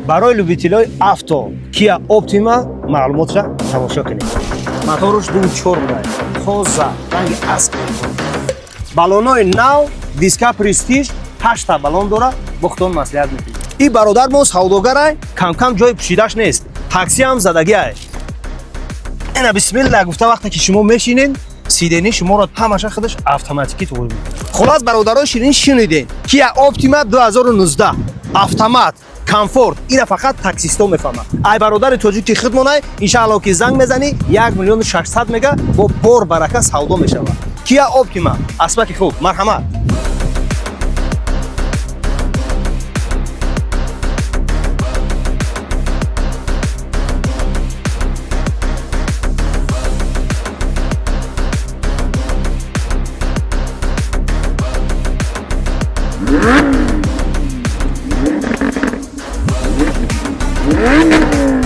барои любителои авто Kia Optima маълумотро тамошо кунед. Моторуш 2.4 буд. Тоза, ранги асп. балонои нав диска престиж 8 та балон дора бо худон маслиҳат мекунем. И бародар мо савдогарай, кам-кам ҷои пӯшидаш нест. Такси ҳам задагиае. Ина бисмилла гуфта вақте ки шумо мешинед, сидени шуморо ҳамаша худаш автоматикӣ туғир мекунад. Холас бародарои ширин шуниден. Kia Optima 2019 автомат, комфорт. Ина фақат таксисто мефаҳмад. Ай бародари тоҷики худмонай, иншаалло ки занг мезани 1 млн 600 мега бо бор барака савдо мешавад. Kia Optima, аспаки хуб, марҳамат. Mm-hmm.